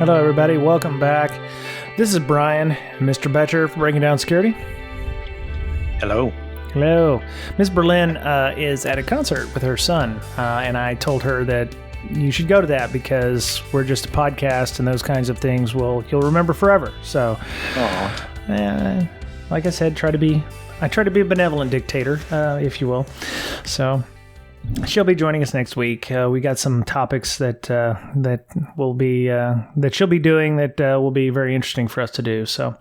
Hello, everybody. Welcome back. This is Brian, Mr. Betcher for Breaking Down Security. Hello. Hello. Miss Berlin is at a concert with her son, and I told her that you should go to that because we're just a podcast and those kinds of things you'll remember forever. So, like I said, I try to be a benevolent dictator, if you will. So she'll be joining us next week. We got some topics that she'll be doing that will be very interesting for us to do. So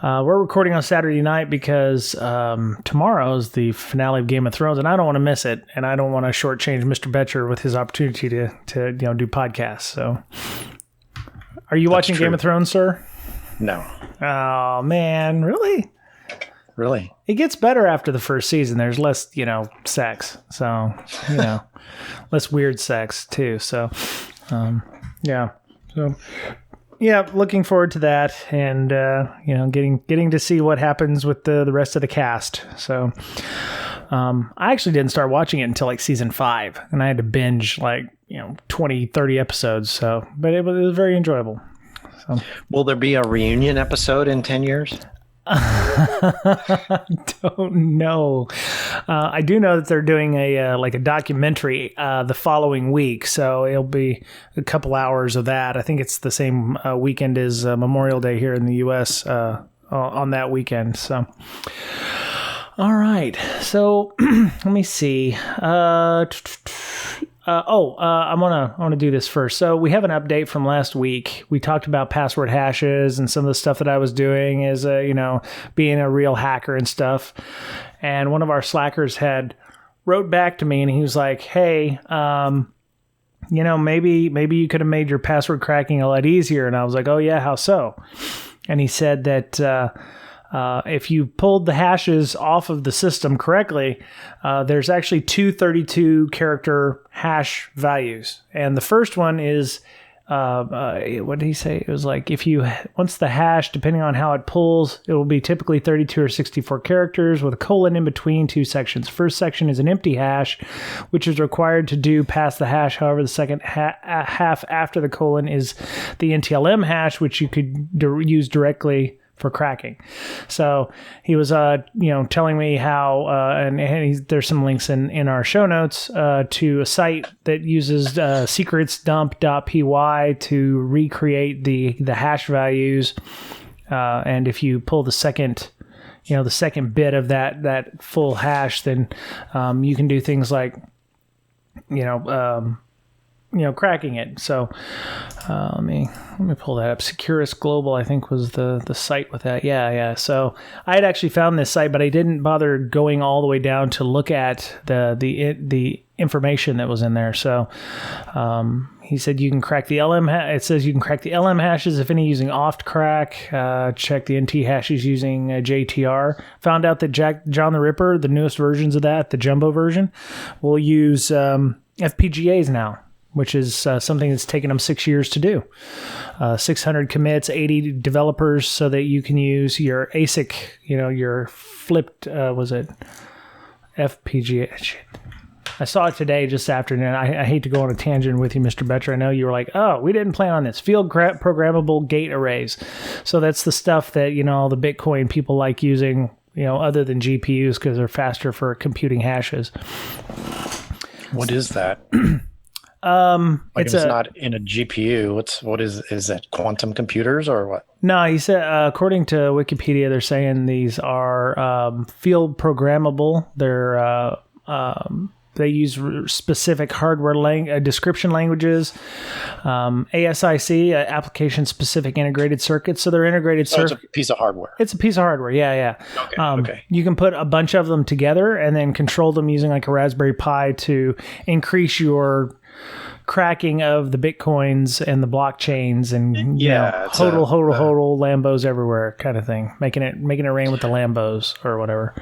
we're recording on Saturday night because tomorrow is the finale of Game of Thrones, and I don't want to miss it, and I don't want to shortchange Mr. Betcher with his opportunity to do podcasts. So, are you watching Game of Thrones, sir? No. Oh man, really? Really? It gets better after the first season. There's less, sex. So, less weird sex too. So, yeah. So, yeah, looking forward to that, and getting to see what happens with the rest of the cast. So, I actually didn't start watching it until like season 5, and I had to binge 20, 30 episodes. So, but it was very enjoyable. So, will there be a reunion episode in 10 years? I don't know. I do know that they're doing a documentary the following week, so it'll be a couple hours of that. I think it's the same weekend as Memorial Day here in the U.S. On that weekend. So, all right. So let me see. I want to do this first. So we have an update from last week. We talked about password hashes and some of the stuff that I was doing as being a real hacker and stuff. And one of our slackers had wrote back to me and he was like, "Hey, maybe you could have made your password cracking a lot easier." And I was like, "Oh yeah, how so?" And he said that if you pulled the hashes off of the system correctly, there's actually two 32-character hash values. And the first one is, what did he say? It was like once the hash, depending on how it pulls, it will be typically 32 or 64 characters with a colon in between two sections. First section is an empty hash, which is required to do past the hash. However, the second half after the colon is the NTLM hash, which you could use directly for cracking. So he was, telling me how, and there's some links in our show notes to a site that uses secretsdump.py to recreate the hash values. And if you pull the second bit of that full hash, then you can do things like, cracking it. So let me pull that up. Securus Global, I think, was the site with that. Yeah. So I had actually found this site, but I didn't bother going all the way down to look at the information that was in there. So he said you can crack the LM. It says you can crack the LM hashes, if any, using oftcrack. Check the NT hashes using JTR. Found out that John the Ripper, the newest versions of that, the jumbo version, will use FPGAs now, which is something that's taken them 6 years to do. 600 commits, 80 developers, so that you can use your ASIC, your flipped, was it FPGA? Shit. I saw it today just afternoon. I hate to go on a tangent with you, Mr. Betcher. I know you were like, "Oh, we didn't plan on this." Field programmable gate arrays. So that's the stuff that, all the Bitcoin people like using, other than GPUs because they're faster for computing hashes. What is that? It's not in a GPU. What is that? Quantum computers or what? No, he said, according to Wikipedia, they're saying these are field programmable. They're they use specific hardware description languages, ASIC, application specific integrated circuits. So they're integrated circuits. It's a piece of hardware. It's a piece of hardware. Yeah. Okay. You can put a bunch of them together and then control them using like a Raspberry Pi to increase your cracking of the Bitcoins and the blockchains and hodl Lambos everywhere kind of thing, making it rain with the Lambos or whatever.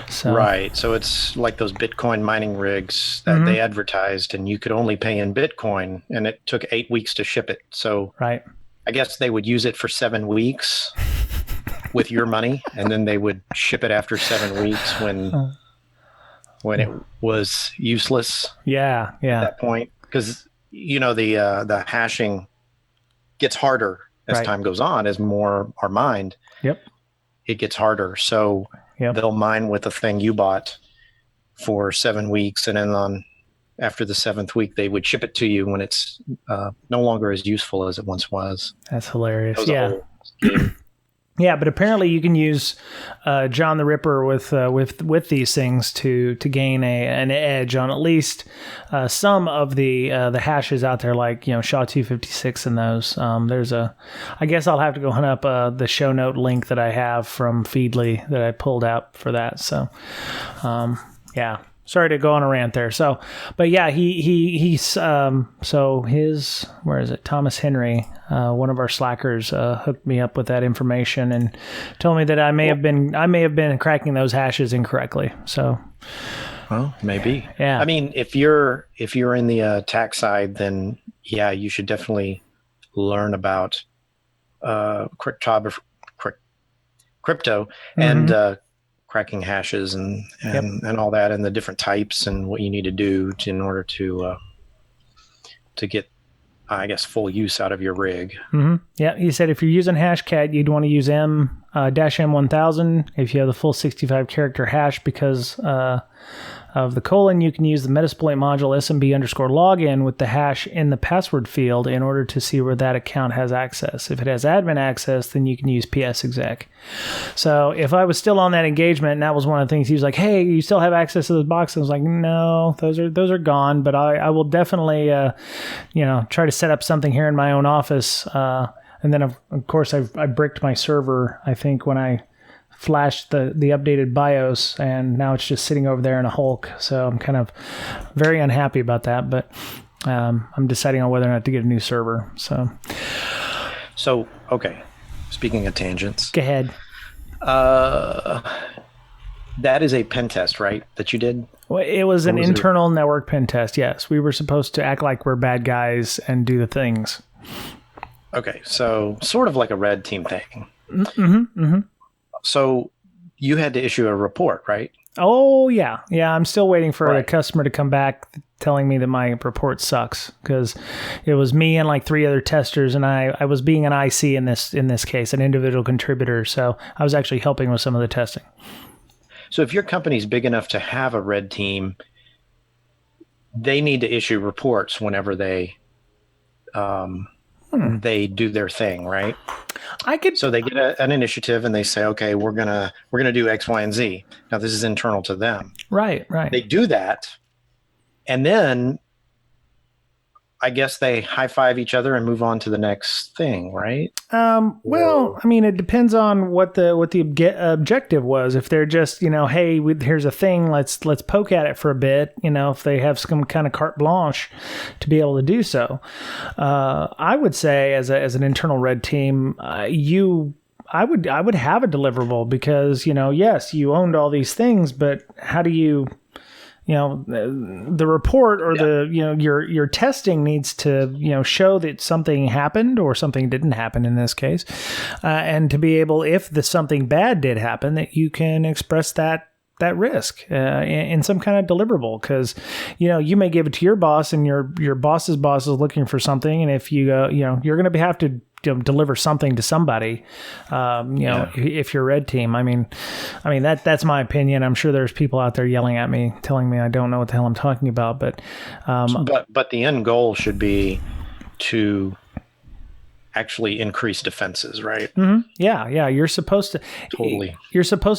So. Right. So it's like those Bitcoin mining rigs that they advertised, and you could only pay in Bitcoin, and it took 8 weeks to ship it. So right. I guess they would use it for 7 weeks with your money, and then they would ship it after 7 weeks when it was useless. Yeah. At that point, because the hashing gets harder as Right. time goes on, as more are mined. Yep. It gets harder. So Yep. they'll mine with a thing you bought for 7 weeks, and then after the 7th week, they would ship it to you when it's no longer as useful as it once was. That's hilarious. That was a Yeah. whole scheme. Yeah, but apparently you can use John the Ripper with these things to gain an edge on at least some of the hashes out there, like SHA-256 and those. I guess I'll have to go hunt up the show note link that I have from Feedly that I pulled out for that. So, yeah. Sorry to go on a rant there. So, but yeah, so his, where is it? Thomas Henry, one of our slackers, hooked me up with that information and told me that I may have been cracking those hashes incorrectly. So, well, maybe. Yeah. I mean, if you're in the tax side, then yeah, you should definitely learn about crypto and cracking hashes and all that, and the different types and what you need to do in order to get, I guess, full use out of your rig. Mm-hmm. Yeah, he said if you're using Hashcat, you'd want to use M-M1000. If you have the full 65 character hash because of the colon, you can use the Metasploit module SMB_login with the hash in the password field in order to see where that account has access. If it has admin access, then you can use PSExec. So if I was still on that engagement, and that was one of the things he was like, hey, you still have access to those boxes? I was like, no, those are gone, but I will definitely try to set up something here in my own office. And then of course I bricked my server, I think, when I flashed the updated BIOS, and now it's just sitting over there in a Hulk. So I'm kind of very unhappy about that, but I'm deciding on whether or not to get a new server. So okay. Speaking of tangents, go ahead. That is a pen test, right? That you did? Well, it was an internal network pen test. Yes, we were supposed to act like we're bad guys and do the things. Okay, so sort of like a red team thing. Mm-hmm. Mm-hmm. So you had to issue a report, right? Oh, yeah. Yeah, I'm still waiting for a customer to come back telling me that my report sucks, because it was me and like 3 other testers, and I was being an IC in this case, an individual contributor. So I was actually helping with some of the testing. So if your company's big enough to have a red team, they need to issue reports whenever they do their thing, right? So they get an initiative and they say, okay, we're gonna do X, Y, and Z. Now this is internal to them. Right. They do that, and then I guess they high five each other and move on to the next thing, right? Well, I mean, it depends on what the objective was. If they're just, hey, here's a thing, let's poke at it for a bit. If they have some kind of carte blanche to be able to do so, I would say as an internal red team, I would have a deliverable, because yes, you owned all these things, but how do you? The report or your testing needs to, show that something happened or something didn't happen in this case. And to be able, if something bad did happen, that you can express that risk in some kind of deliverable, because you may give it to your boss, and your boss's boss is looking for something, and if you go, you're going to have to deliver something to somebody. If you're red team, I mean that's my opinion. I'm sure there's people out there yelling at me, telling me I don't know what the hell I'm talking about, but the end goal should be to actually increase defenses, right? Mm-hmm. Yeah. You're supposed to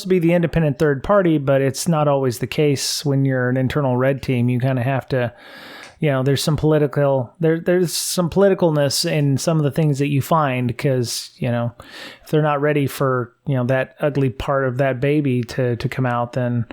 be the independent third party, but it's not always the case when you're an internal red team. You kind of have to, there's some there's some politicalness in some of the things that you find, because, if they're not ready for, that ugly part of that baby to come out, then,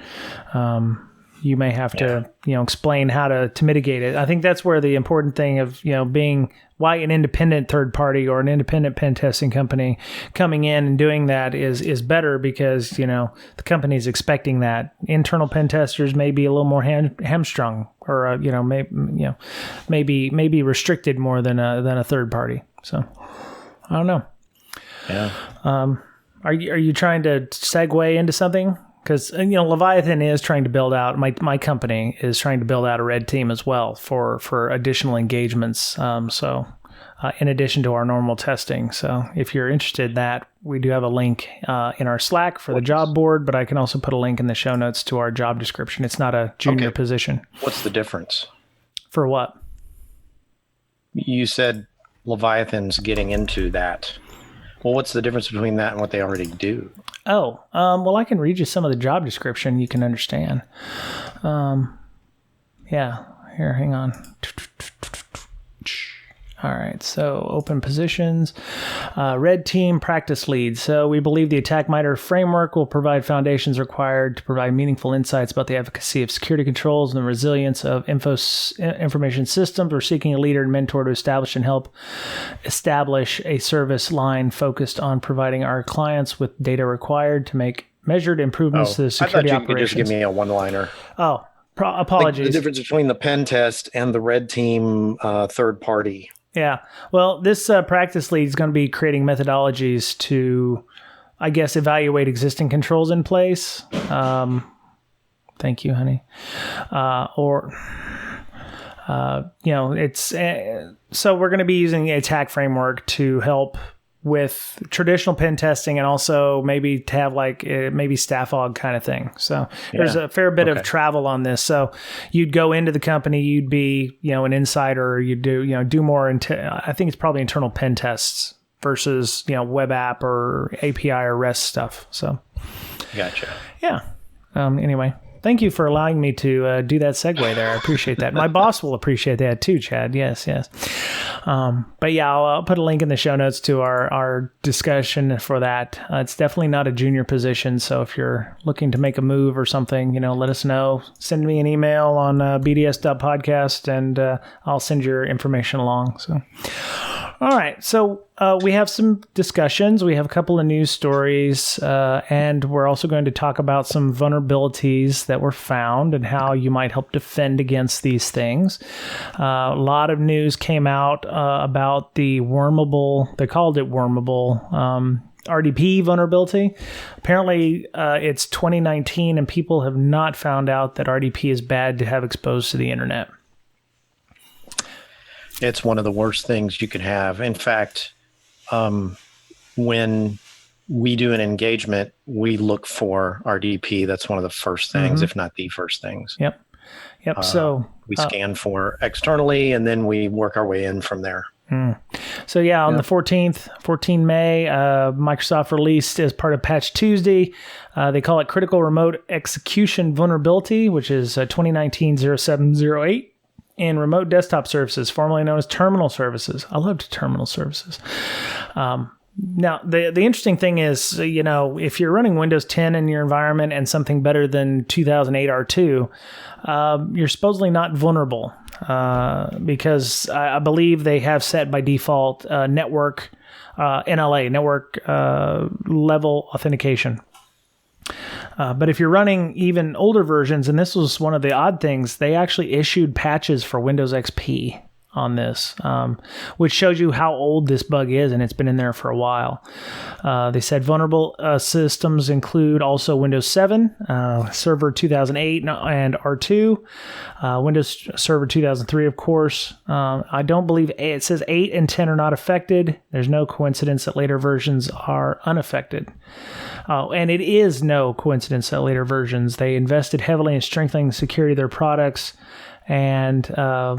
you may have to, explain how to mitigate it. I think that's where the important thing of, being why an independent third party or an independent pen testing company coming in and doing that is better, because, the company's expecting that. Internal pen testers may be a little more hamstrung, or, maybe restricted more than a third party. So I don't know. Yeah. Are you trying to segue into something? Because, Leviathan is trying to build out, my company is trying to build out a red team as well for additional engagements. So in addition to our normal testing. So if you're interested in that, we do have a link in our Slack for the job board, but I can also put a link in the show notes to our job description. It's not a junior position. What's the difference? For what? You said Leviathan's getting into that. Well, what's the difference between that and what they already do? Oh, well, I can read you some of the job description. You can understand. Yeah, here, hang on. All right, so open positions, red team practice lead. So we believe the Attack MITRE framework will provide foundations required to provide meaningful insights about the efficacy of security controls and the resilience of information systems. We're seeking a leader and mentor to establish and help establish a service line focused on providing our clients with data required to make measured improvements to the security operations. I thought you could just give me a one-liner. Oh, apologies. Like the difference between the pen test and the red team third party. Yeah. Well, this practice lead is going to be creating methodologies to, I guess, evaluate existing controls in place. Thank you, honey. It's so we're going to be using the attack framework to help with traditional pen testing and also maybe to have like maybe staff aug kind of thing. So there's a fair bit of travel on this. So you'd go into the company, you'd be, an insider, or you'd do more I think it's probably internal pen tests versus, web app or API or REST stuff. So. Gotcha. Yeah. Anyway. Thank you for allowing me to do that segue there. I appreciate that. My boss will appreciate that too, Chad. Yes. But yeah, I'll put a link in the show notes to our discussion for that. It's definitely not a junior position. So if you're looking to make a move or something, let us know. Send me an email on bds.podcast and I'll send your information along. So, all right. So we have some discussions. We have a couple of news stories and we're also going to talk about some vulnerabilities that were found and how you might help defend against these things. A lot of news came out about the wormable, they called it wormable, RDP vulnerability. Apparently, it's 2019 and people have not found out that RDP is bad to have exposed to the internet. It's one of the worst things you could have. In fact, when we do an engagement, we look for RDP. That's one of the first things, if not the first things. Yep. So we scan for externally, and then we work our way in from there. So on the 14 May, Microsoft released as part of Patch Tuesday, they call it Critical Remote Execution Vulnerability, which is 2019-0708 in remote desktop services, formerly known as terminal services. I loved terminal services. Now, the interesting thing is, if you're running Windows 10 in your environment and something better than 2008 R2, you're supposedly not vulnerable because I believe they have set by default network NLA, network level authentication. But if you're running even older versions, and this was one of the odd things, they actually issued patches for Windows XP on this, which shows you how old this bug is, and it's been in there for a while. They said vulnerable systems include also Windows 7, Server 2008 and R2, Windows Server 2003, of course. I don't believe it says 8 and 10 are not affected. There's no coincidence that later versions are unaffected. And it is no coincidence that later versions, they invested heavily in strengthening the security of their products. And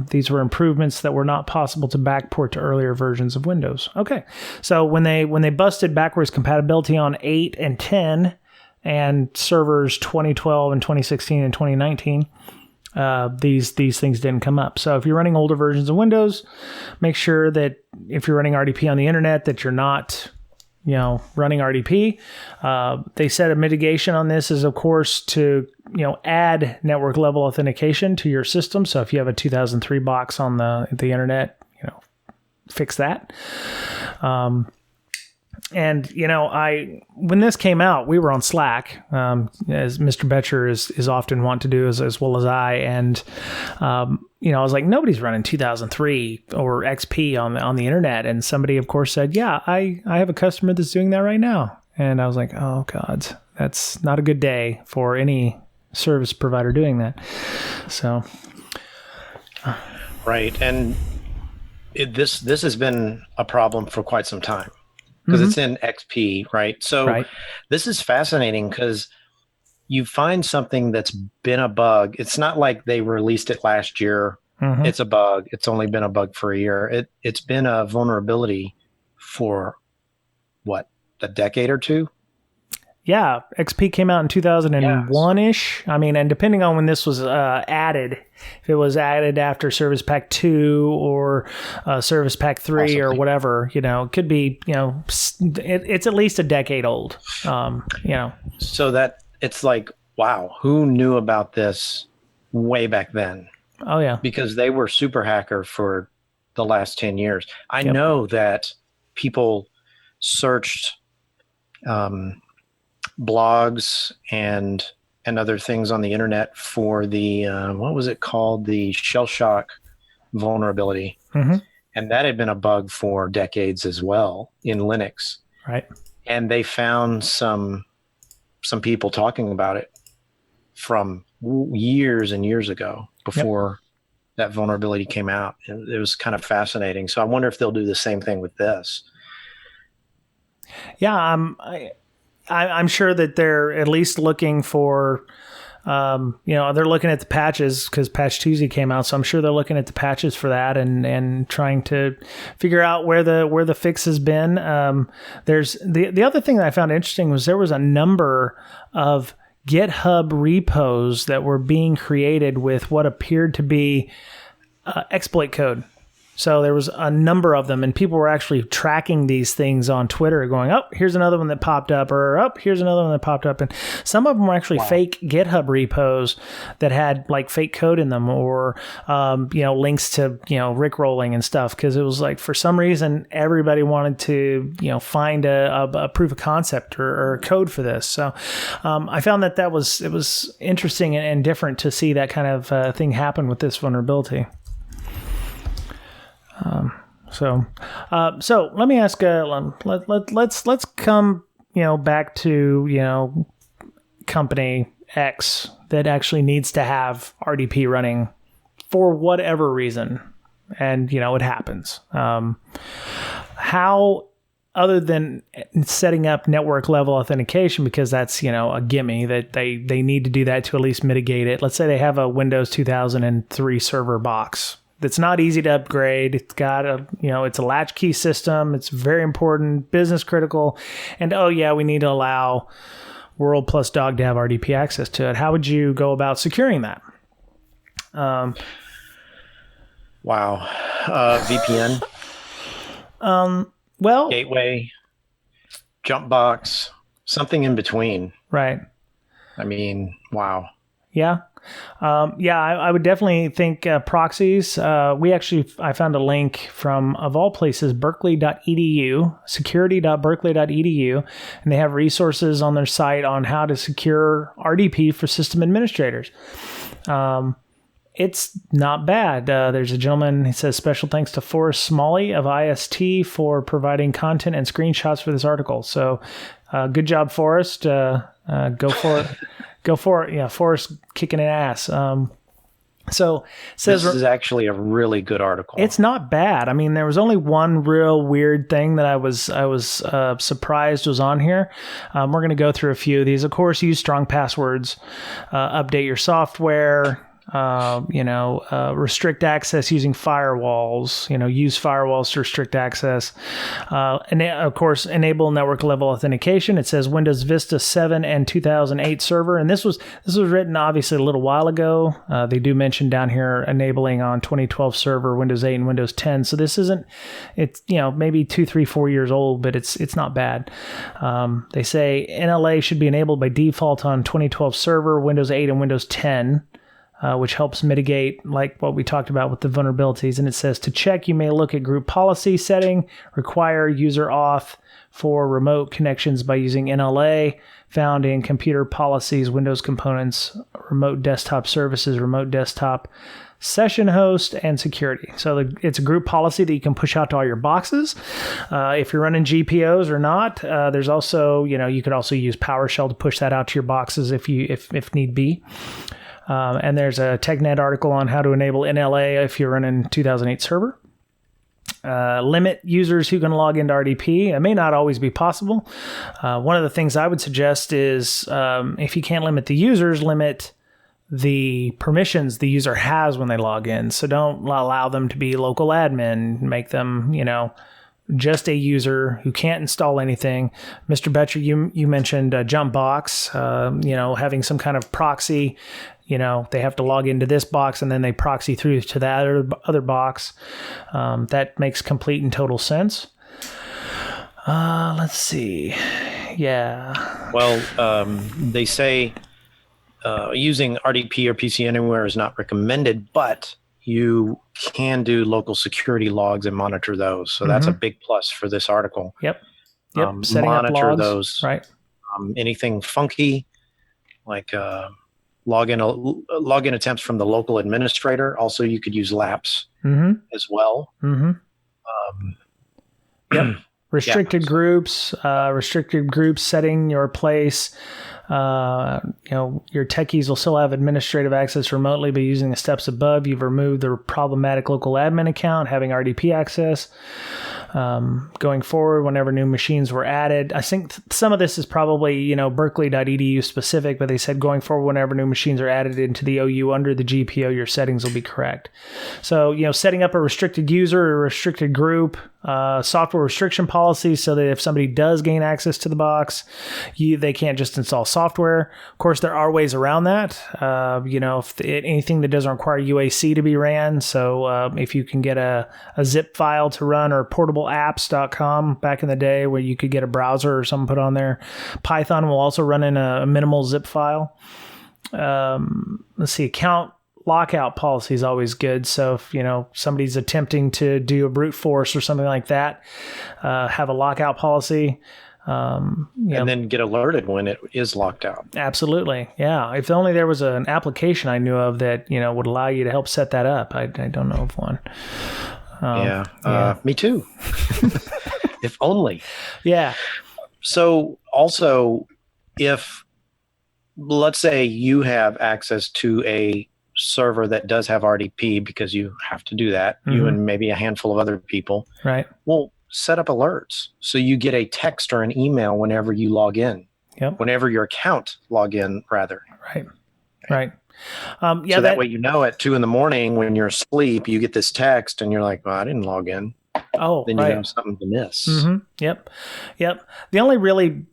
these were improvements that were not possible to backport to earlier versions of Windows. Okay, so when they busted backwards compatibility on 8 and 10 and servers 2012 and 2016 and 2019, these things didn't come up. So if you're running older versions of Windows, make sure that if you're running RDP on the internet that you're not running RDP. They said a mitigation on this is, of course, to, add network level authentication to your system. So if you have a 2003 box on the internet, fix that. And, when this came out, we were on Slack, as Mr. Betcher is often want to do as well as I. And, I was like, nobody's running 2003 or XP on the internet. And somebody, of course, said, yeah, I have a customer that's doing that right now. And I was like, oh, God, that's not a good day for any service provider doing that. So. Right. And this has been a problem for quite some time because it's in XP, right? So this is fascinating because you find something that's been a bug. It's not like they released it last year. It's a bug. It's only been a bug for a year. It's been a vulnerability for what, a decade or two? Yeah, XP came out in 2001-ish. I mean, and depending on when this was added, if it was added after Service Pack 2 or Service Pack 3 possibly, or whatever, it could be, it's at least a decade old, So that it's like, wow, who knew about this way back then? Oh, yeah. Because they were super hacker for the last 10 years. I know that people searched blogs and other things on the internet for the, what was it called? The shell shock vulnerability. And that had been a bug for decades as well in Linux. Right. And they found some people talking about it from years and years ago before that vulnerability came out. And it was kind of fascinating. So I wonder if they'll do the same thing with this. Yeah, I'm sure that they're at least looking for, they're looking at the patches because Patch Tuesday came out. So I'm sure they're looking at the patches for that and trying to figure out where the fix has been. There's the other thing that I found interesting was there was a number of GitHub repos that were being created with what appeared to be exploit code. So there was a number of them, and people were actually tracking these things on Twitter going, oh, here's another one that popped up, or oh, here's another one that popped up. And some of them were actually fake GitHub repos that had like fake code in them or, links to, Rickrolling and stuff. Because it was like, for some reason, everybody wanted to, find a proof of concept or code for this. So I found that it was interesting and different to see that kind of thing happen with this vulnerability. So let me ask. Let's come back to company X that actually needs to have RDP running for whatever reason, and it happens. How, other than setting up network level authentication, because that's a gimme that they need to do that to at least mitigate it. Let's say they have a Windows 2003 server box. That's not easy to upgrade. It's got it's a latchkey system. It's very important, business critical. And we need to allow World plus Dog to have RDP access to it. How would you go about securing that? VPN. Gateway, jump box, something in between. Right. I mean, wow. Yeah. I would definitely think proxies. I found a link from, of all places, berkeley.edu, security.berkeley.edu, and they have resources on their site on how to secure RDP for system administrators. It's not bad. There's a gentleman, he says, special thanks to Forrest Smalley of IST for providing content and screenshots for this article. So good job, Forrest. Go for it. Go for it. Yeah, Forrest kicking an ass. So says this is actually a really good article. It's not bad. I mean, there was only one real weird thing that I was surprised was on here. We're going to go through a few of these. Of course, use strong passwords, update your software. Restrict access using firewalls, use firewalls to restrict access. And of course, enable network level authentication. It says Windows Vista 7 and 2008 server. And this was written obviously a little while ago. They do mention down here enabling on 2012 server, Windows 8 and Windows 10. So this isn't, it's, maybe 2, 3, 4 years old, but it's not bad. They say NLA should be enabled by default on 2012 server, Windows 8 and Windows 10. Which helps mitigate, like what we talked about with the vulnerabilities. And it says to check, you may look at group policy setting, require user auth for remote connections by using NLA, found in computer policies, Windows components, remote desktop services, remote desktop session host, and security. So it's a group policy that you can push out to all your boxes. If you're running GPOs or not, there's also, you could also use PowerShell to push that out to your boxes if need be. And there's a TechNet article on how to enable NLA if you're running 2008 server. limit users who can log into RDP. It may not always be possible. One of the things I would suggest is if you can't limit the users, limit the permissions the user has when they log in. So don't allow them to be local admin, make them, just a user who can't install anything. Mr. Betcher, you mentioned jump box, having some kind of proxy. They have to log into this box and then they proxy through to that other box. That makes complete and total sense. Let's see. Yeah. Well, they say using RDP or PC Anywhere is not recommended, but you can do local security logs and monitor those. So that's a big plus for this article. Yep. Setting monitor up logs, those. Right. Anything funky, like login attempts from the local administrator. Also, you could use laps as well. Restricted groups, setting your place. Your techies will still have administrative access remotely, but using the steps above, you've removed the problematic local admin account, having RDP access. Going forward, whenever new machines were added, I think some of this is probably, berkeley.edu specific, but they said going forward, whenever new machines are added into the OU under the GPO, your settings will be correct. So, setting up a restricted user or restricted group, software restriction policy so that if somebody does gain access to the box, they can't just install software. Of course, there are ways around that. If anything that doesn't require UAC to be ran. So if you can get a zip file to run, or portableapps.com back in the day where you could get a browser or something put on there. Python will also run in a minimal zip file. Let's see, account lockout policy is always good. So if, somebody's attempting to do a brute force or something like that, have a lockout policy. And then get alerted when it is locked out. Absolutely. Yeah. If only there was an application I knew of that, would allow you to help set that up. I don't know of one. Me too. If only. Yeah. So also, if let's say you have access to a server that does have RDP, because you have to do that, you and maybe a handful of other people. Right. Well, set up alerts so you get a text or an email whenever you log in. Yep. Whenever your account log in, rather. Right. So that way, at 2 a.m. when you're asleep, you get this text and you're like, well, I didn't log in. Oh, then you have something to miss. Yep. The only really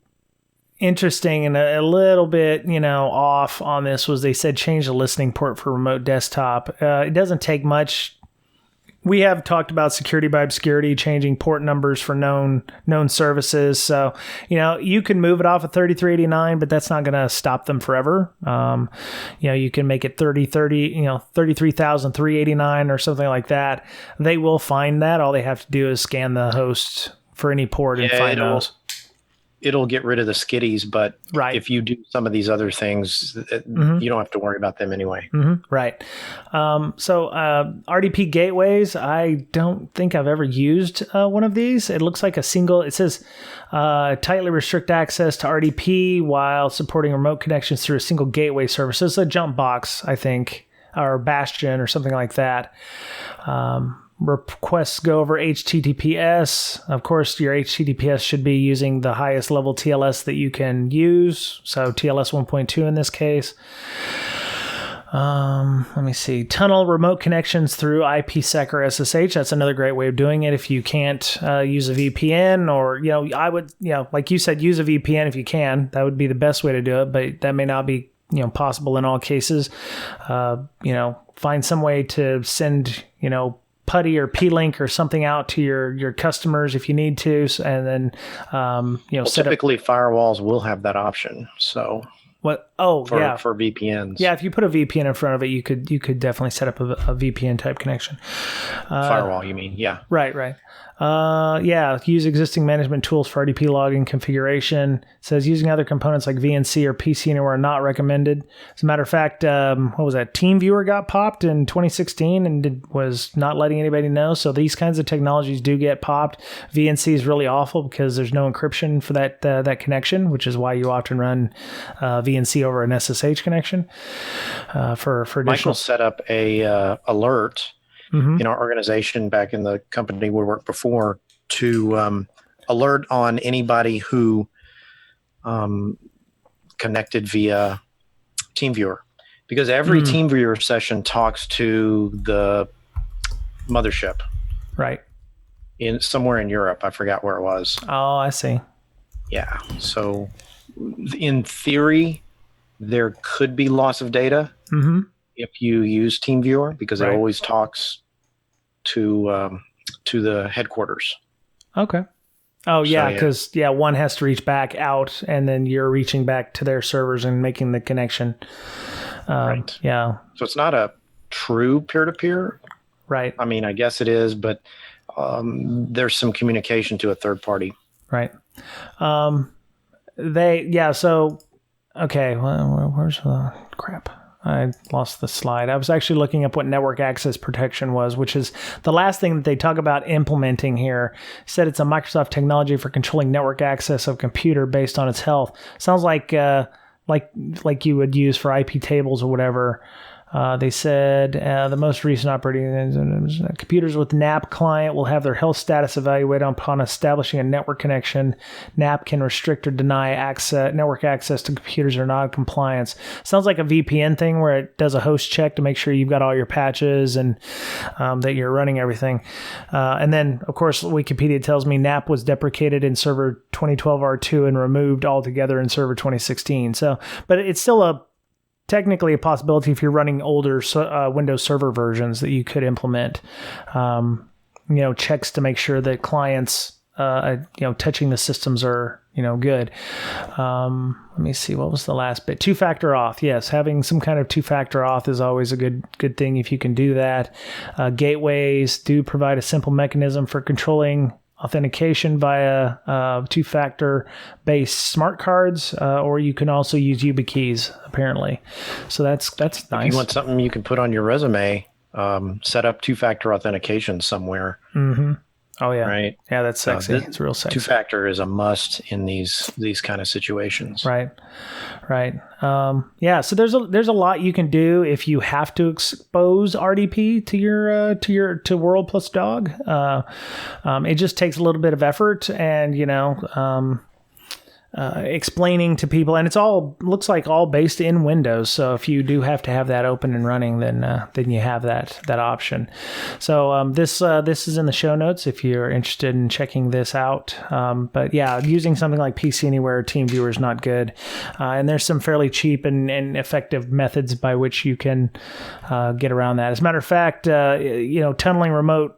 interesting and a little bit, off on this was they said change the listening port for remote desktop. It doesn't take much. We have talked about security by obscurity, changing port numbers for known services. So, you can move it off of 3389, but that's not going to stop them forever. You can make it 33,389 or something like that. They will find that. All they have to do is scan the host for any port and find those. It'll get rid of the skitties, but if you do some of these other things, you don't have to worry about them anyway. Right. So RDP gateways, I don't think I've ever used one of these. It looks like it says tightly restrict access to RDP while supporting remote connections through a single gateway service. So it's a jump box, I think, or Bastion or something like that. Requests go over HTTPS. Of course, your HTTPS should be using the highest level TLS that you can use. So TLS 1.2 in this case. Let me see. Tunnel remote connections through IPsec or SSH. That's another great way of doing it. If you can't use a VPN, or, I would, like you said, use a VPN if you can. That would be the best way to do it, but that may not be, possible in all cases. Find some way to send, PuTTY or P-Link or something out to your customers if you need to, and then typically firewalls will have that option. So what? For VPNs. Yeah, if you put a VPN in front of it, you could definitely set up a VPN type connection. Firewall, you mean? Yeah. Right. Use existing management tools for RDP logging configuration. It says using other components like VNC or PC Anywhere are not recommended. As a matter of fact, what was that? TeamViewer got popped in 2016 and was not letting anybody know. So these kinds of technologies do get popped. VNC is really awful because there's no encryption for that connection, which is why you often run VNC over an SSH connection. For additional. Michael set up a alert in our organization back in the company we worked before to alert on anybody who connected via TeamViewer, because every TeamViewer session talks to the mothership, right? In somewhere in Europe, I forgot where it was. Oh, I see. Yeah. So, in theory, there could be loss of data if you use TeamViewer, because it always talks to the headquarters. Okay. Oh, yeah, So, because one has to reach back out, and then you're reaching back to their servers and making the connection. Right. Yeah. So it's not a true peer-to-peer. Right. I mean, I guess it is, but there's some communication to a third party. Right. So, okay, well, where's the crap? I lost the slide. I was actually looking up what network access protection was, which is the last thing that they talk about implementing here. It said it's a Microsoft technology for controlling network access of a computer based on its health. Sounds like you would use for IP tables or whatever. They said the most recent operating computers with NAP client will have their health status evaluated upon establishing a network connection. NAP can restrict or deny network access to computers that are not in compliance. Sounds like a VPN thing where it does a host check to make sure you've got all your patches and that you're running everything. And then, of course, Wikipedia tells me NAP was deprecated in server 2012 R2 and removed altogether in server 2016. So, but it's still technically a possibility if you're running older Windows Server versions that you could implement, checks to make sure that clients, touching the systems are, good. Let me see. What was the last bit? Two-factor auth. Yes. Having some kind of two-factor auth is always a good thing if you can do that. Gateways do provide a simple mechanism for controlling authentication via two-factor based smart cards, or you can also use YubiKeys, apparently. So that's nice. If you want something you can put on your resume, set up two-factor authentication somewhere. Mm-hmm. Oh yeah, right. Yeah, that's sexy. It's real sexy. Two-factor is a must in these kind of situations. Right. So there's a lot you can do if you have to expose RDP to World plus Dog. It just takes a little bit of effort, and explaining to people, and it's looks like all based in Windows. So if you do have to have that open and running, then you have that option. So this is in the show notes if you're interested in checking this out. But yeah, using something like PC Anywhere or TeamViewer is not good. And there's some fairly cheap and effective methods by which you can get around that. As a matter of fact, tunneling remote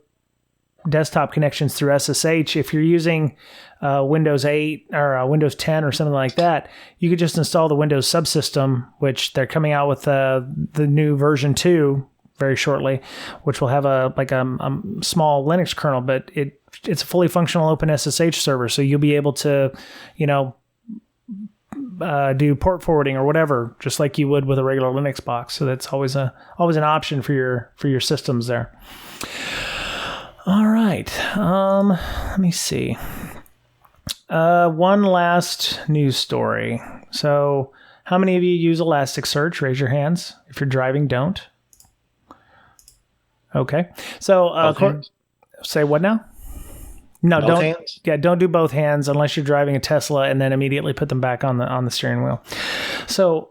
desktop connections through SSH, if you're using Windows 8 or Windows 10 or something like that, you could just install the Windows subsystem, which they're coming out with the new version 2 very shortly, which will have a small Linux kernel, but it's a fully functional open SSH server, so you'll be able to do port forwarding or whatever, just like you would with a regular Linux box. So that's always an option for your systems there. All right. Let me see. One last news story. So how many of you use Elasticsearch? Raise your hands. If you're driving, don't. Okay. So say what now? No, both don't. Hands? Yeah, don't do both hands unless you're driving a Tesla, and then immediately put them back on the steering wheel. So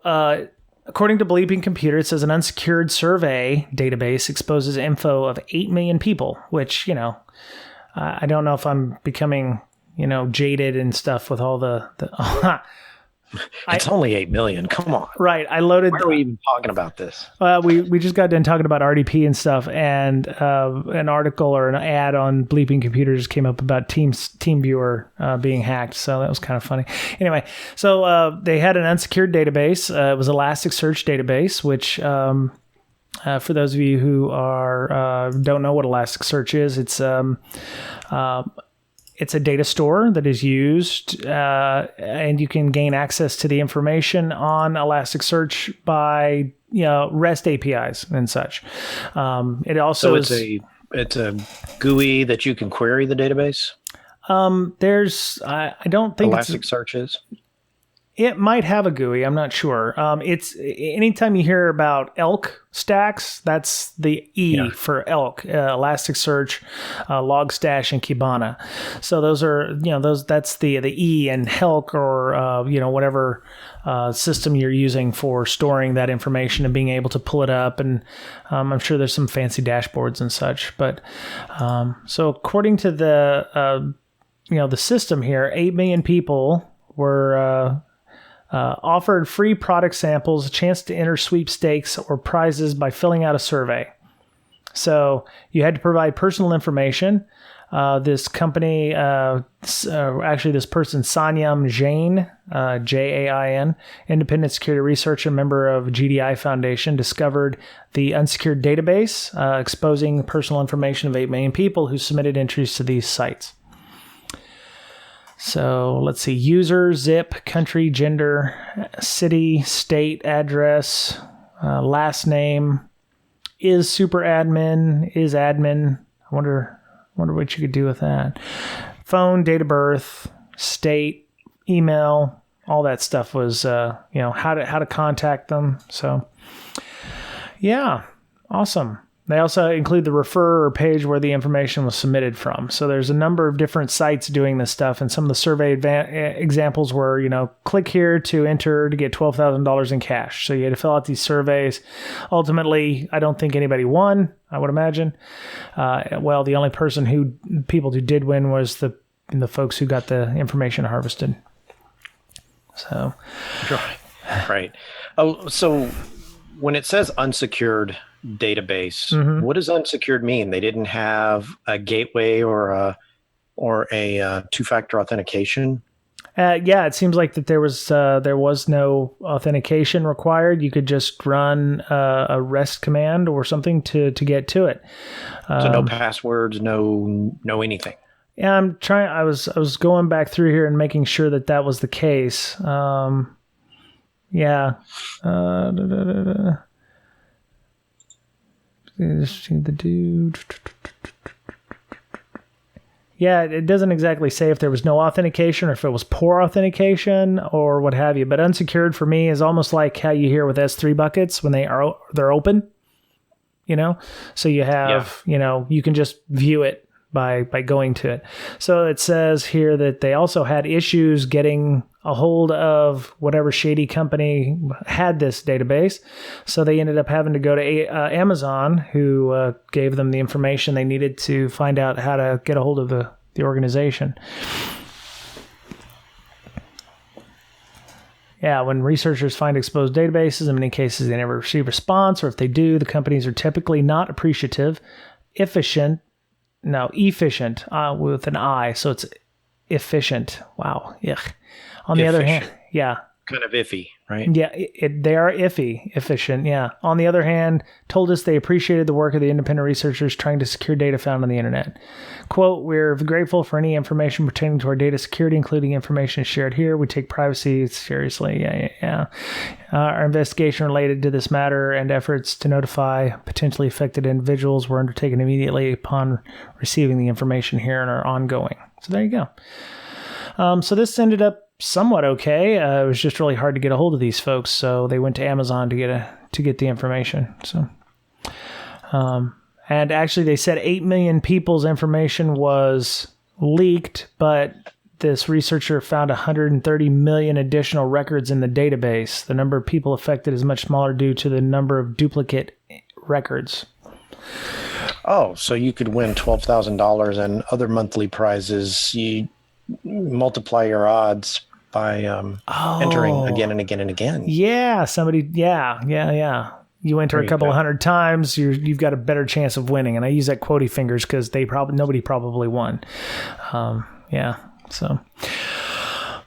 according to Bleeping Computer, it says an unsecured survey database exposes info of 8 million people, which, I don't know if I'm becoming, jaded and stuff with all the it's only 8 million. Come on. Right. I loaded. Why are we even talking about this? We just got done talking about RDP and stuff, and an article or an ad on Bleeping Computers came up about TeamViewer being hacked. So that was kind of funny. Anyway, so they had an unsecured database. It was Elasticsearch database, which for those of you who don't know what Elasticsearch is, it's a data store that is used, and you can gain access to the information on Elasticsearch by REST APIs and such. It also it's a GUI that you can query the database. I don't think Elasticsearch is. It might have a GUI. I'm not sure. It's anytime you hear about elk stacks, that's the E for elk, ElasticSearch, Logstash, and Kibana. So those are, that's the E and Helk or, whatever system you're using for storing that information and being able to pull it up. And I'm sure there's some fancy dashboards and such. But so according to the system here, 8 million people were offered free product samples, a chance to enter sweepstakes or prizes by filling out a survey. So you had to provide personal information. This company, actually this person, Sanyam Jain, Jain, independent security researcher, member of GDI Foundation, discovered the unsecured database, exposing the personal information of 8 million people who submitted entries to these sites. So let's see, user, zip, country, gender, city, state, address, last name, is super admin, is admin. I wonder what you could do with that. Phone, date of birth, state, email, all that stuff was, how to contact them. So yeah, awesome. They also include the referrer page where the information was submitted from. So there's a number of different sites doing this stuff. And some of the survey examples were, click here to enter to get $12,000 in cash. So you had to fill out these surveys. Ultimately, I don't think anybody won, I would imagine. The only people who did win was the folks who got the information harvested. So. Right. Oh, so when it says unsecured database, what does unsecured mean? They didn't have a gateway or a two-factor authentication? It seems like that there was no authentication required. You could just run a REST command or something to get to it. So no passwords, no anything. Yeah, I was going back through here and making sure that was the case. Yeah, it doesn't exactly say if there was no authentication or if it was poor authentication or what have you. But unsecured for me is almost like how you hear with S3 buckets when they're open. So you have you can just view it by going to it. So it says here that they also had issues getting a hold of whatever shady company had this database. So they ended up having to go to Amazon, who gave them the information they needed to find out how to get a hold of the organization. Yeah, when researchers find exposed databases, in many cases they never receive response, or if they do, the companies are typically not appreciative, efficient with an I, so it's efficient. Wow, yuck. On the other hand, kind of iffy, right? Yeah, they are efficient, yeah. On the other hand, told us they appreciated the work of the independent researchers trying to secure data found on the internet. Quote, we're grateful for any information pertaining to our data security, including information shared here. We take privacy seriously, yeah. Our investigation related to this matter and efforts to notify potentially affected individuals were undertaken immediately upon receiving the information here and are ongoing. So there you go. So this ended up somewhat okay. It was just really hard to get a hold of these folks, so they went to Amazon to get the information. So, and actually, they said 8 million people's information was leaked, but this researcher found 130 million additional records in the database. The number of people affected is much smaller due to the number of duplicate records. Oh, so you could win $12,000 and other monthly prizes. You multiply your odds by entering again and again and again. Yeah, yeah. You enter a couple of hundred times, you've got a better chance of winning. And I use that quotey fingers because nobody probably won. So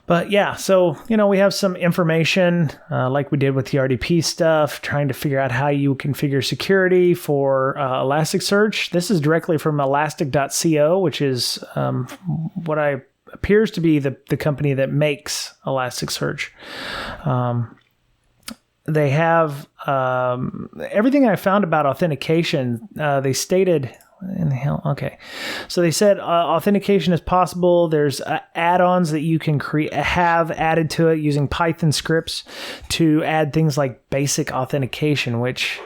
we have some information like we did with the RDP stuff, trying to figure out how you configure security for ElasticSearch. This is directly from elastic.co, which is what appears to be the company that makes ElasticSearch. They have everything I found about authentication. They stated in the hell? Okay. So they said authentication is possible. There's add-ons that you can have added to it using Python scripts to add things like basic authentication, which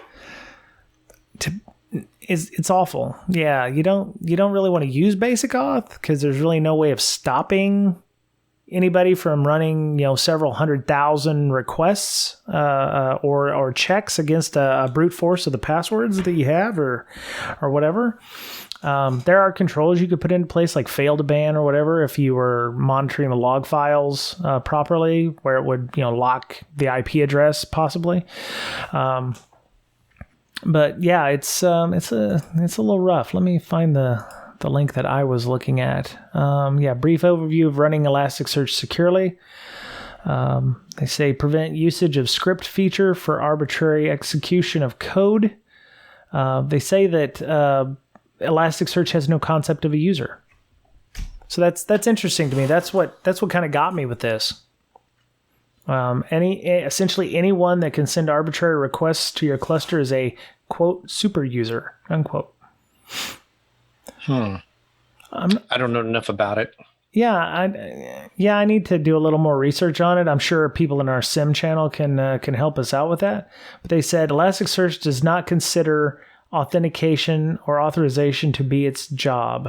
it's awful. Yeah, you don't really want to use basic auth because there's really no way of stopping anybody from running, several 100,000 requests or checks against a brute force of the passwords that you have or whatever. There are controls you could put into place, like fail to ban or whatever, if you were monitoring the log files properly, where it would lock the IP address possibly. But yeah, it's a little rough. Let me find the link that I was looking at. Brief overview of running Elasticsearch securely. They say prevent usage of script feature for arbitrary execution of code. They say that Elasticsearch has no concept of a user. So that's interesting to me. That's what kind of got me with this. Essentially anyone that can send arbitrary requests to your cluster is a quote super user unquote. I don't know enough about it. I need to do a little more research on it. I'm sure people in our SIM channel can help us out with that. But they said Elasticsearch does not consider authentication or authorization to be its job.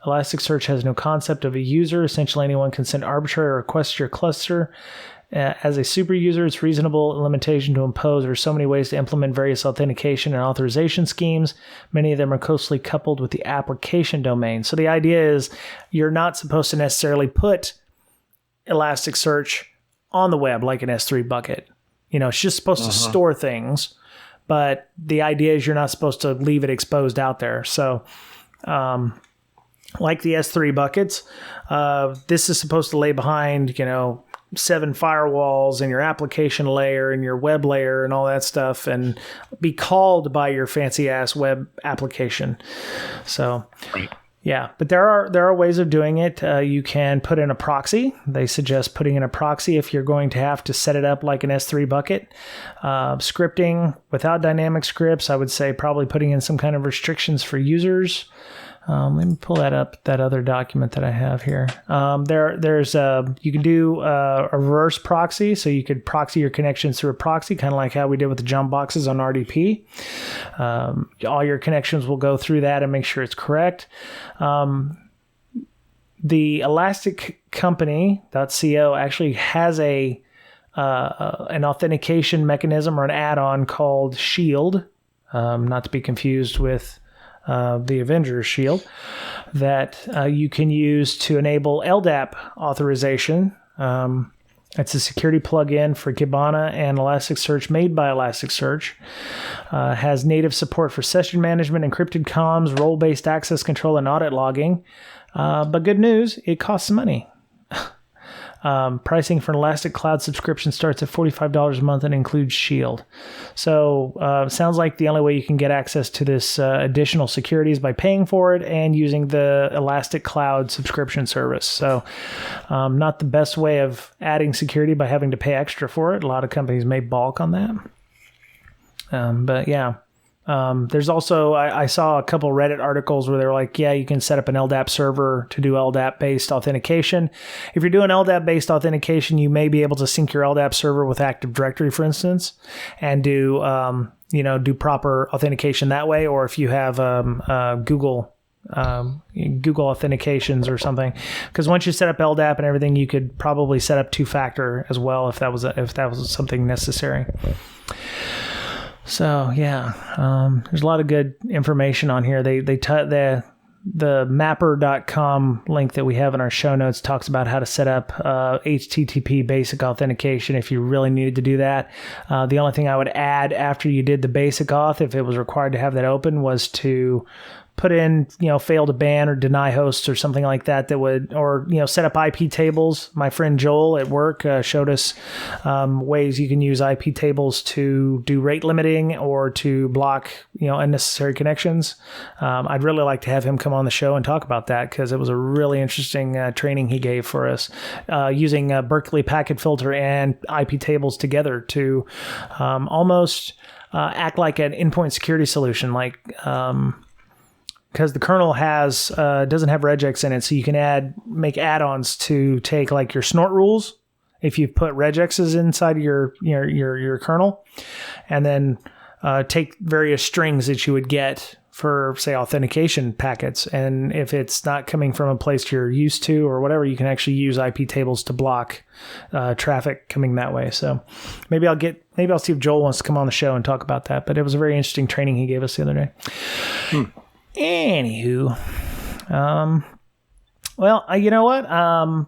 Elasticsearch has no concept of a user. Essentially, anyone can send arbitrary requests to your cluster. As a super user, it's reasonable limitation to impose. There are so many ways to implement various authentication and authorization schemes. Many of them are closely coupled with the application domain. So the idea is you're not supposed to necessarily put Elasticsearch on the web like an S3 bucket. It's just supposed to store things, but the idea is you're not supposed to leave it exposed out there. So, like the S3 buckets, this is supposed to lay behind, 7 firewalls and your application layer and your web layer and all that stuff and be called by your fancy ass web application. So yeah, but there are ways of doing it. You can put in a proxy. They suggest putting in a proxy if you're going to have to set it up like an S3 bucket. Scripting without dynamic scripts, I would say probably putting in some kind of restrictions for users. Let me pull that up, that other document that I have here. There's you can do a reverse proxy, so you could proxy your connections through a proxy, kind of like how we did with the jump boxes on RDP. All your connections will go through that and make sure it's correct. The Elastic Company.co actually has an authentication mechanism or an add-on called Shield, not to be confused with the Avengers Shield, that you can use to enable LDAP authorization. It's a security plugin for Kibana and Elasticsearch made by Elasticsearch. Has native support for session management, encrypted comms, role-based access control, and audit logging. But good news, it costs money. Pricing for an Elastic Cloud subscription starts at $45 a month and includes Shield. So sounds like the only way you can get access to this additional security is by paying for it and using the Elastic Cloud subscription service. So not the best way of adding security by having to pay extra for it. A lot of companies may balk on that. But yeah. There's also, I saw a couple Reddit articles where they were like, yeah, you can set up an LDAP server to do LDAP-based authentication. If you're doing LDAP-based authentication, you may be able to sync your LDAP server with Active Directory, for instance, and do proper authentication that way. Or if you have Google authentications or something, because once you set up LDAP and everything, you could probably set up 2-factor as well if that was something necessary. So yeah, there's a lot of good information on here. The mapper.com link that we have in our show notes talks about how to set up HTTP basic authentication if you really needed to do that. The only thing I would add after you did the basic auth, if it was required to have that open, was to put in, fail to ban or deny hosts or something like that would, or, set up IP tables. My friend Joel at work showed us ways you can use IP tables to do rate limiting or to block, unnecessary connections. I'd really like to have him come on the show and talk about that because it was a really interesting training he gave for us using Berkeley packet filter and IP tables together to almost act like an endpoint security solution, like because the kernel has doesn't have regex in it, so you can make add-ons to take like your snort rules if you put regexes inside your kernel, and then take various strings that you would get for, say, authentication packets. And if it's not coming from a place you're used to or whatever, you can actually use IP tables to block traffic coming that way. So maybe I'll see if Joel wants to come on the show and talk about that. But it was a very interesting training he gave us the other day. Anywho, well, you know what?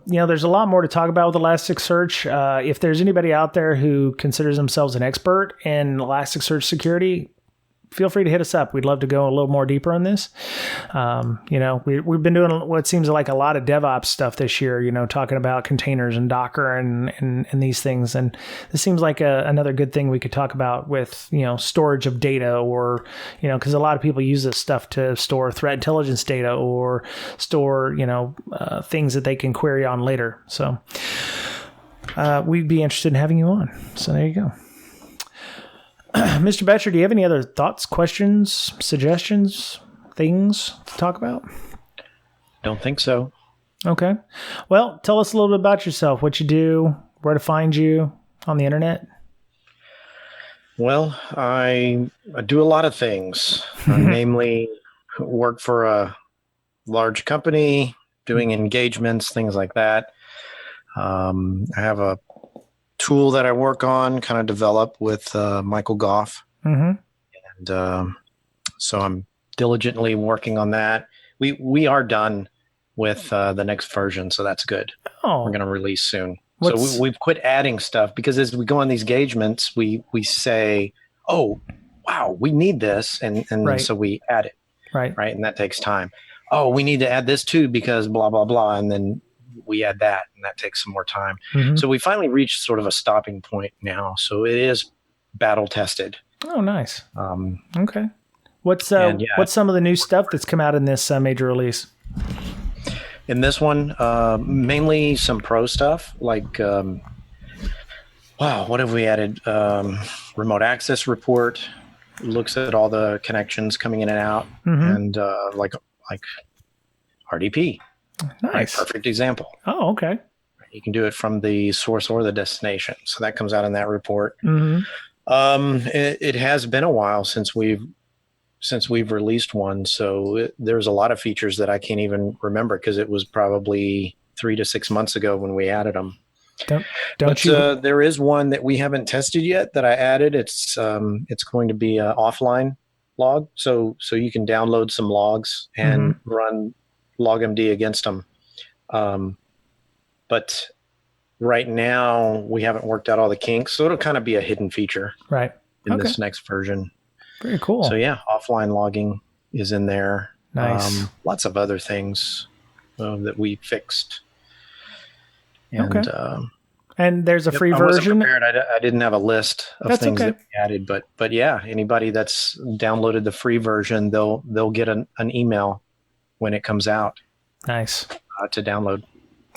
There's a lot more to talk about with Elasticsearch. If there's anybody out there who considers themselves an expert in Elasticsearch security, feel free to hit us up. We'd love to go a little more deeper on this. We've been doing what seems like a lot of DevOps stuff this year, talking about containers and Docker and these things. And this seems like another good thing we could talk about with, storage of data, or, because a lot of people use this stuff to store threat intelligence data or store, things that they can query on later. So we'd be interested in having you on. So there you go. Mr. Betcher, do you have any other thoughts, questions, suggestions, things to talk about? Don't think so. Okay. Well, tell us a little bit about yourself, what you do, where to find you on the internet. Well, I do a lot of things, namely work for a large company, doing engagements, things like that. I have a tool that I work on, kind of develop with Michael Goff. And so I'm diligently working on that. We are done with the next version, so that's good. We're going to release soon. So we've quit adding stuff, because as we go on these engagements, we say, oh, wow, we need this. And right. So we add it. Right. And that takes time. Oh, we need to add this too, because blah, blah, blah. And then we add that, and that takes some more time. So we finally reached sort of a stopping point now. So it is battle tested. Oh, nice. Okay. What's some of the new stuff that's come out in this major release? In this one, mainly some pro stuff, like, what have we added? Remote access report looks at all the connections coming in and out, and like RDP. Nice. Perfect example. Oh, okay. You can do it from the source or the destination. So that comes out in that report. It has been a while since we've released one. So there's a lot of features that I can't even remember, because it was probably 3 to 6 months ago when we added them. There is one that we haven't tested yet that I added. It's going to be an offline log. So you can download some logs and run LogMD against them. But right now we haven't worked out all the kinks, so it'll kind of be a hidden feature in this next version. Very cool. So yeah, offline logging is in there. Nice. Lots of other things that we fixed. And, and there's a free version. I didn't have a list of things that we added, but yeah, anybody that's downloaded the free version, they'll get an email when it comes out. Nice. To download.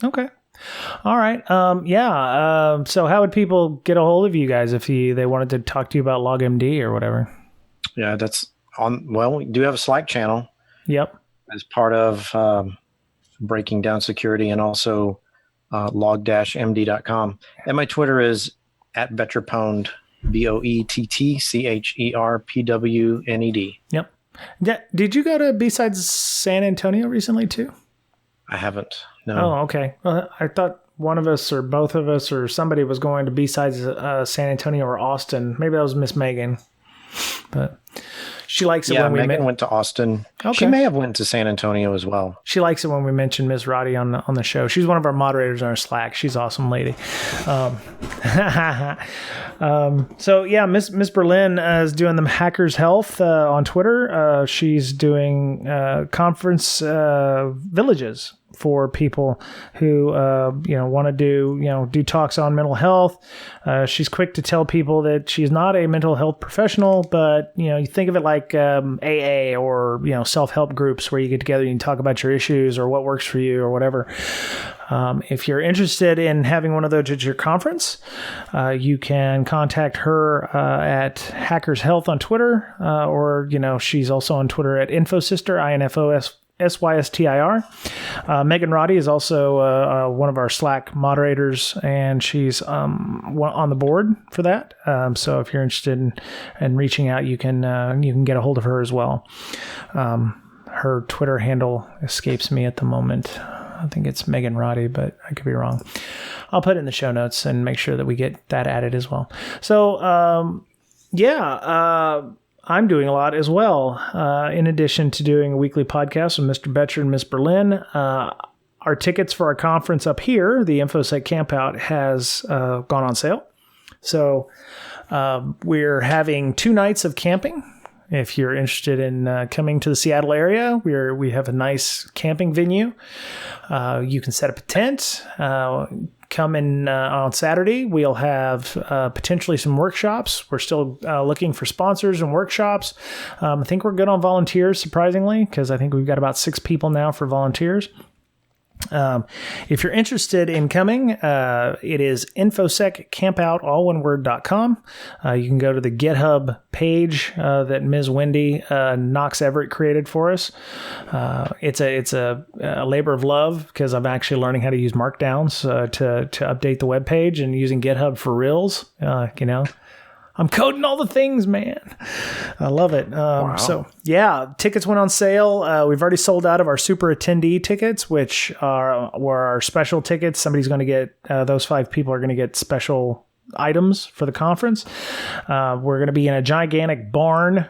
Okay. All right. So how would people get a hold of you guys if they wanted to talk to you about LogMD or whatever? Yeah, that's on. Well, we do have a Slack channel. Yep. As part of Breaking Down Security, and also log-md.com. And my Twitter is @BetcherPwned, BOETTCHERPWNED. Yep. Did you go to B-Sides San Antonio recently too? I haven't. No. Oh, okay. Well, I thought one of us or both of us or somebody was going to B-Sides San Antonio or Austin. Maybe that was Miss Megan. But she likes it when Megan went to Austin. Okay. She may have went to San Antonio as well. She likes it when we mention Miss Roddy on the show. She's one of our moderators on our Slack. She's an awesome lady. So yeah, Miss Berlin is doing the Hackers Health on Twitter. She's doing conference villages for people who, want to do talks on mental health. She's quick to tell people that she's not a mental health professional, but, you think of it like AA or, self-help groups where you get together and you talk about your issues or what works for you or whatever. If you're interested in having one of those at your conference, you can contact her at Hackers Health on Twitter, or, she's also on Twitter at InfoSister, INFOSYSTIR. Megan Roddy is also one of our Slack moderators, and she's on the board for that. So if you're interested in reaching out, you can get a hold of her as well. Her Twitter handle escapes me at the moment. I think it's Megan Roddy, but I could be wrong. I'll put it in the show notes and make sure that we get that added as well. So, I'm doing a lot as well. In addition to doing a weekly podcast with Mr. Betcher and Ms. Berlin, our tickets for our conference up here, the InfoSec Campout, has gone on sale. So we're having 2 nights of camping. If you're interested in coming to the Seattle area, we have a nice camping venue. You can set up a tent. Come in on Saturday. We'll have potentially some workshops. We're still looking for sponsors and workshops. I think we're good on volunteers, surprisingly, because I think we've got about 6 people now for volunteers. If you're interested in coming, it is InfoSec Campout, all one word.com. You can go to the GitHub page that Ms. Wendy Knox Everett created for us. It's a labor of love because I'm actually learning how to use Markdowns to update the web page and using GitHub for reals. I'm coding all the things, man. I love it. Wow. So, tickets went on sale. We've already sold out of our super attendee tickets, which were our special tickets. Somebody's going to get, those 5 people are going to get special items for the conference. We're going to be in a gigantic barn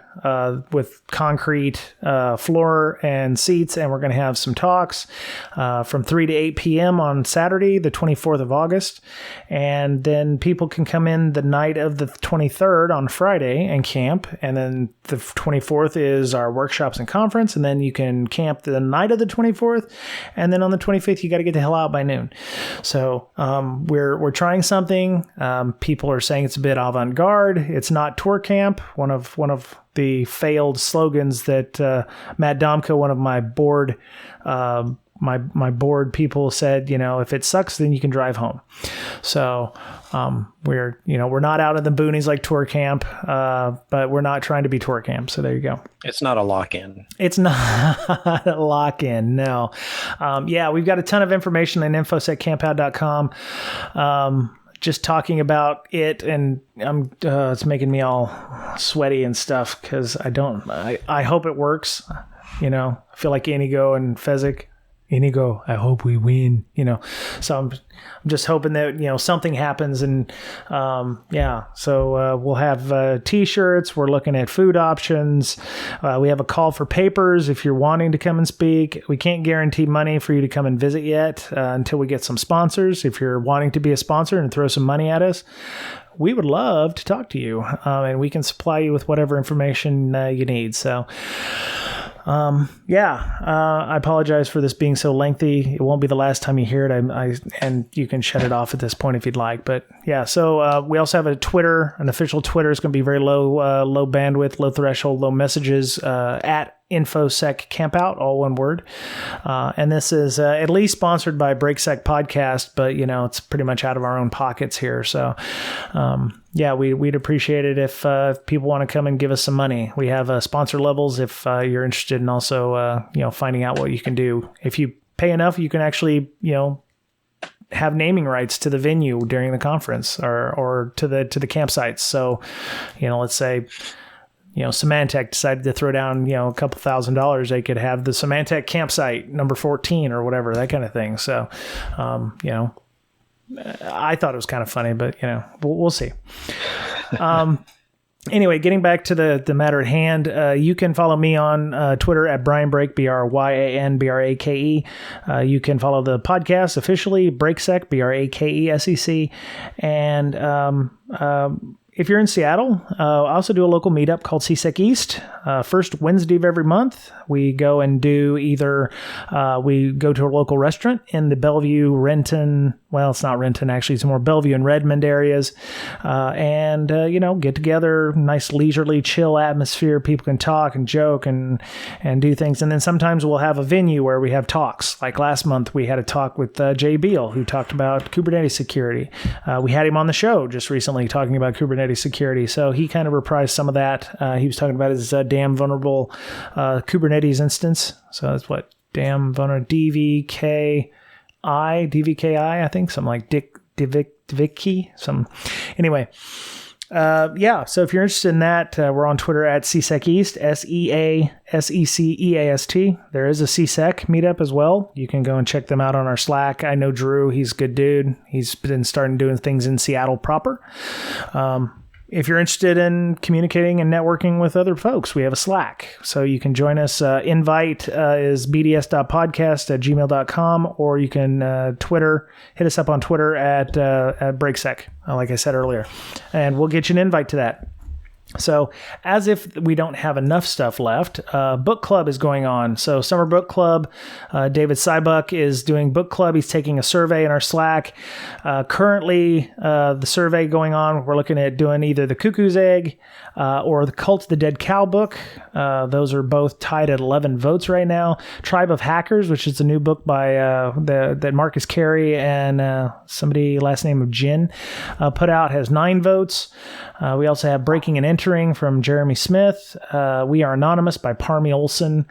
with concrete floor and seats, and we're going to have some talks from 3 to 8 p.m. on Saturday, the 24th of August. And then people can come in the night of the 23rd on Friday and camp. And then the 24th is our workshops and conference. And then you can camp the night of the 24th. And then on the 25th, you got to get the hell out by noon. So we're trying something. People are saying it's a bit avant-garde. It's not tour camp. One of the failed slogans that Matt Domko, one of my board my board people, said, if it sucks, then you can drive home. So we're not out in the boonies like tour camp, but we're not trying to be tour camp. So there you go. It's not a lock-in. It's not a lock-in. No. We've got a ton of information on InfoSecCampout.com. Just talking about it, and it's making me all sweaty and stuff because I hope it works. I feel like Inigo and Fezzik. Inigo, I hope we win. So I'm just hoping that something happens, and So we'll have T-shirts. We're looking at food options. We have a call for papers if you're wanting to come and speak. We can't guarantee money for you to come and visit yet until we get some sponsors. If you're wanting to be a sponsor and throw some money at us, we would love to talk to you, and we can supply you with whatever information you need. So. I apologize for this being so lengthy. It won't be the last time you hear it. And you can shut it off at this point if you'd like. But so we also have a Twitter, an official Twitter. It's going to be very low bandwidth, low threshold, low messages at InfoSec Campout, all one word. And this is at least sponsored by Brakesec Podcast, but it's pretty much out of our own pockets here. So we'd appreciate it if people want to come and give us some money. We have sponsor levels if you're interested in also finding out what you can do. If you pay enough, you can actually have naming rights to the venue during the conference or to the campsites. So let's say Symantec decided to throw down, a couple $1,000, they could have the Symantec campsite number 14 or whatever, that kind of thing. So, I thought it was kind of funny, but we'll see. Anyway, getting back to the matter at hand, you can follow me on Twitter at Brian Brake, BryanBrake. You can follow the podcast officially, Brakesec, Brakesec. And if you're in Seattle, I also do a local meetup called InfoSec East. First Wednesday of every month, we go and do either, we go to a local restaurant in the Bellevue, Renton, well, it's not Renton, actually, it's more Bellevue and Redmond areas, and get together, nice leisurely, chill atmosphere. People can talk and joke and do things. And then sometimes we'll have a venue where we have talks. Like last month, we had a talk with Jay Beal, who talked about Kubernetes security. We had him on the show just recently talking about Kubernetes security. So he kind of reprised some of that. He was talking about his damn vulnerable Kubernetes instance. So that's what damn vulnerable DVKI, I think, something like Diviki. Anyway. So if you're interested in that, we're on Twitter at CSEC East, SEASECEAST. There is a CSEC meetup as well. You can go and check them out on our Slack. I know Drew, he's a good dude. He's been starting doing things in Seattle proper. If you're interested in communicating and networking with other folks, we have a Slack. So you can join us. Invite is bds.podcast@gmail.com, or you can hit us up on Twitter at Brakesec, like I said earlier, and we'll get you an invite to that. So as if we don't have enough stuff left, book club is going on. So summer book club, David Sybuck is doing book club. He's taking a survey in our Slack. Currently, the survey going on, we're looking at doing either the Cuckoo's Egg or the Cult of the Dead Cow book. Those are both tied at 11 votes right now. Tribe of Hackers, which is a new book by that Marcus Carey and somebody last name of Jin put out, has 9 votes. We also have Breaking and Entering from Jeremy Smith. We Are Anonymous by Parmi Olson.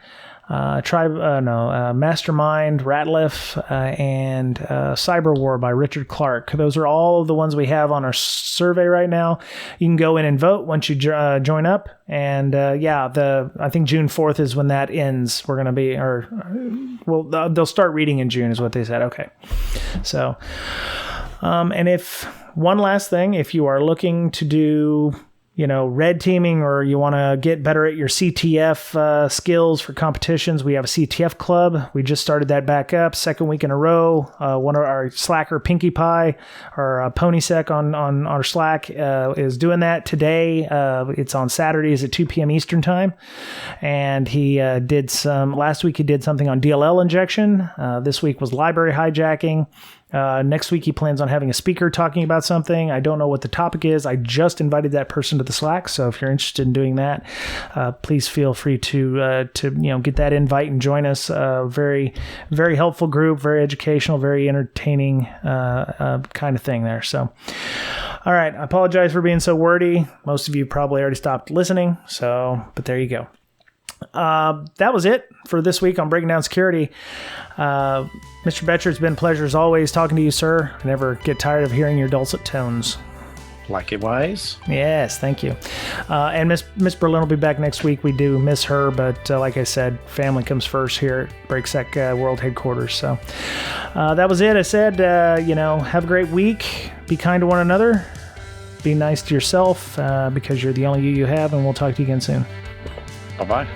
Mastermind, Ratliff, and Cyber War by Richard Clark. Those are all of the ones we have on our survey right now. You can go in and vote once you join up. And I think June 4th is when that ends. We're going to be, they'll start reading in June is what they said. Okay. So, and if one last thing, if you are looking to do red teaming, or you want to get better at your CTF skills for competitions, we have a CTF club. We just started that back up, second week in a row. One of our Slacker, Pinkie Pie, or PonySec on our Slack, is doing that today. It's on Saturdays at 2 p.m. Eastern time. And he last week he did something on DLL injection. This week was library hijacking. Next week, he plans on having a speaker talking about something. I don't know what the topic is. I just invited that person to the Slack. So if you're interested in doing that, please feel free to get that invite and join us. Very, very helpful group, very educational, very entertaining kind of thing there. So, all right. I apologize for being so wordy. Most of you probably already stopped listening. But there you go. That was it for this week on Breaking Down Security. Mr. Betcher, it's been a pleasure as always talking to you, sir. I never get tired of hearing your dulcet tones. Likewise. Yes, thank you. And Miss Berlin will be back next week. We do miss her, but like I said, family comes first here at Brakesec World Headquarters. So that was it. I said, have a great week. Be kind to one another. Be nice to yourself because you're the only you have, and we'll talk to you again soon. Bye-bye.